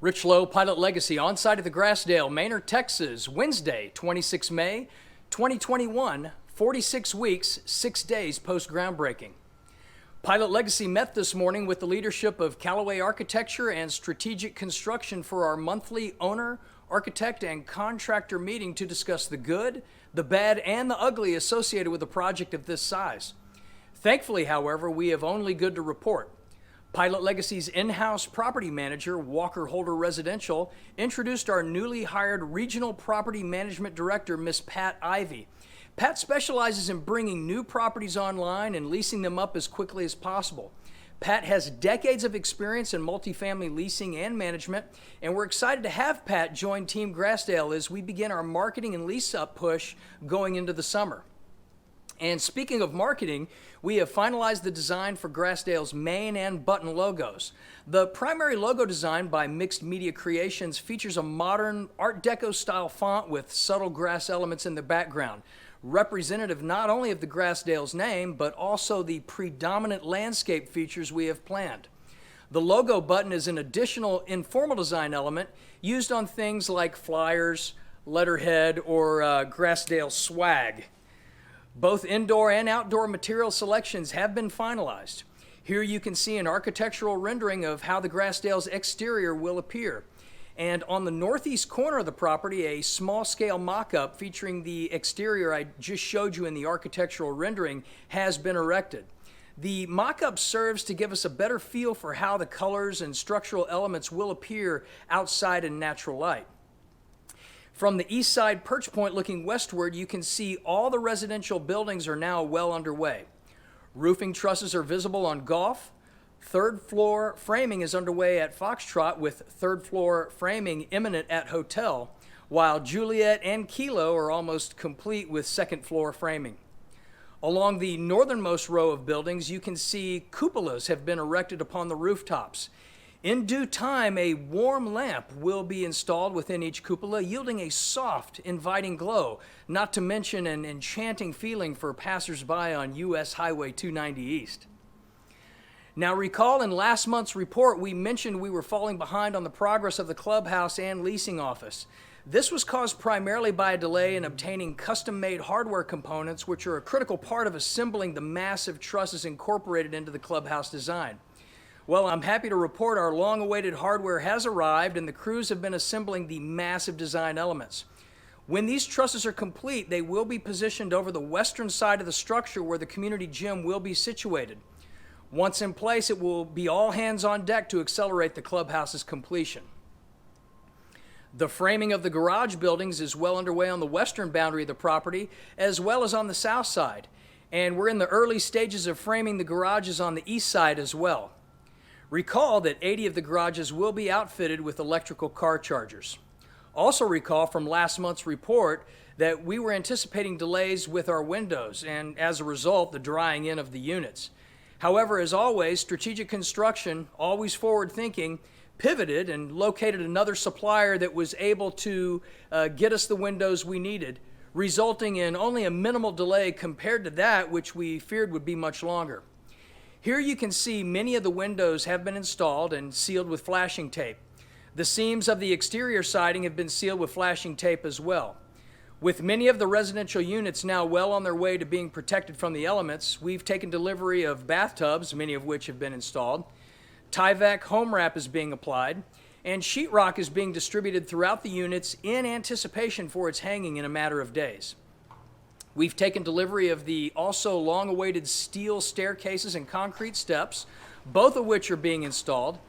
Rich Lowe, Pilot Legacy, on site at the Grassdale, Manor, Texas, Wednesday, 26 May 2021, 46 weeks, 6 days post-groundbreaking. Pilot Legacy met this morning with the leadership of Callaway Architecture and Strategic Construction for our monthly owner, architect, and contractor meeting to discuss the good, the bad, and the ugly associated with a project of this size. Thankfully, however, we have only good to report. Pilot Legacy's in-house property manager, Walker Holder Residential, introduced our newly hired Regional Property Management Director, Miss Pat Ivy. Pat specializes in bringing new properties online and leasing them up as quickly as possible. Pat has decades of experience in multifamily leasing and management, and we're excited to have Pat join Team Grassdale as we begin our marketing and lease-up push going into the summer. And speaking of marketing, we have finalized the design for Grassdale's main and button logos. The primary logo design by Mixed Media Creations features a modern Art Deco style font with subtle grass elements in the background, representative not only of the Grassdale's name, but also the predominant landscape features we have planned. The logo button is an additional informal design element used on things like flyers, letterhead, or Grassdale swag. Both indoor and outdoor material selections have been finalized. Here you can see an architectural rendering of how the Grassdale's exterior will appear. And on the northeast corner of the property, a small-scale mock-up featuring the exterior I just showed you in the architectural rendering has been erected. The mock-up serves to give us a better feel for how the colors and structural elements will appear outside in natural light. From the east side perch point looking westward, you can see all the residential buildings are now well underway. Roofing trusses are visible on Golf. Third floor framing is underway at Foxtrot, with third floor framing imminent at Hotel, while Juliet and Kilo are almost complete with second floor framing. Along the northernmost row of buildings, you can see cupolas have been erected upon the rooftops. In due time, a warm lamp will be installed within each cupola, yielding a soft, inviting glow, not to mention an enchanting feeling for passersby on US Highway 290 East. Now recall in last month's report, we mentioned we were falling behind on the progress of the Clubhouse and leasing office. This was caused primarily by a delay in obtaining custom-made hardware components, which are a critical part of assembling the massive trusses incorporated into the Clubhouse design. Well, I'm happy to report our long-awaited hardware has arrived and the crews have been assembling the massive design elements. When these trusses are complete, they will be positioned over the western side of the structure where the community gym will be situated. Once in place, it will be all hands on deck to accelerate the Clubhouse's completion. The framing of the garage buildings is well underway on the western boundary of the property, as well as on the south side. And we're in the early stages of framing the garages on the east side as well. Recall that 80 of the garages will be outfitted with electrical car chargers. Also recall from last month's report that we were anticipating delays with our windows and, as a result, the drying in of the units. However, as always, Strategic Construction, always forward-thinking, pivoted and located another supplier that was able to get us the windows we needed, resulting in only a minimal delay compared to that which we feared would be much longer. Here you can see many of the windows have been installed and sealed with flashing tape. The seams of the exterior siding have been sealed with flashing tape as well. With many of the residential units now well on their way to being protected from the elements, we've taken delivery of bathtubs, many of which have been installed. Tyvek home wrap is being applied, and sheetrock is being distributed throughout the units in anticipation for its hanging in a matter of days. We've taken delivery of the also long-awaited steel staircases and concrete steps, both of which are being installed.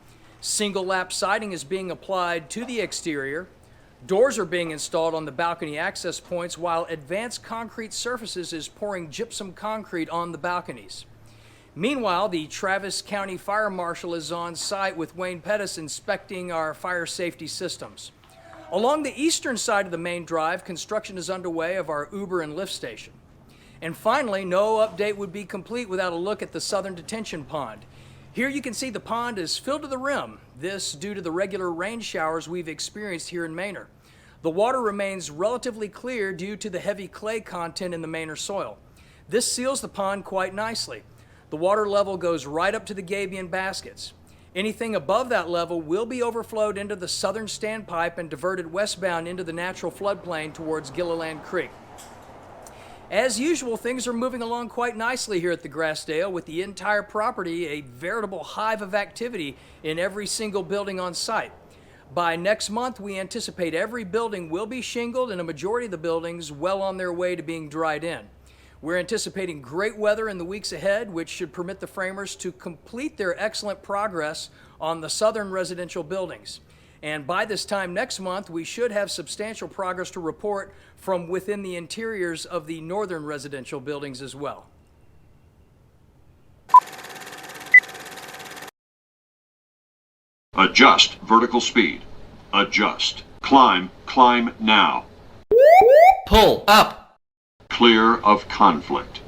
Single lap siding is being applied to the exterior. Doors are being installed on the balcony access points, while advanced concrete surfaces is pouring gypsum concrete on the balconies. Meanwhile, the Travis County Fire Marshal is on site with Wayne Pettis inspecting our fire safety systems. Along the eastern side of the main drive, construction is underway of our Uber and Lyft station. And finally, no update would be complete without a look at the southern detention pond. Here you can see the pond is filled to the rim, this due to the regular rain showers we've experienced here in Manor. The water remains relatively clear due to the heavy clay content in the Manor soil. This seals the pond quite nicely. The water level goes right up to the gabion baskets. Anything above that level will be overflowed into the southern standpipe and diverted westbound into the natural floodplain towards Gilliland Creek. As usual, things are moving along quite nicely here at the Grassdale, with the entire property a veritable hive of activity in every single building on site. By next month, we anticipate every building will be shingled and a majority of the buildings well on their way to being dried in. We're anticipating great weather in the weeks ahead, which should permit the framers to complete their excellent progress on the southern residential buildings. And by this time next month, we should have substantial progress to report from within the interiors of the northern residential buildings as well. Adjust vertical speed. Adjust. Climb now. Pull up. Clear of conflict.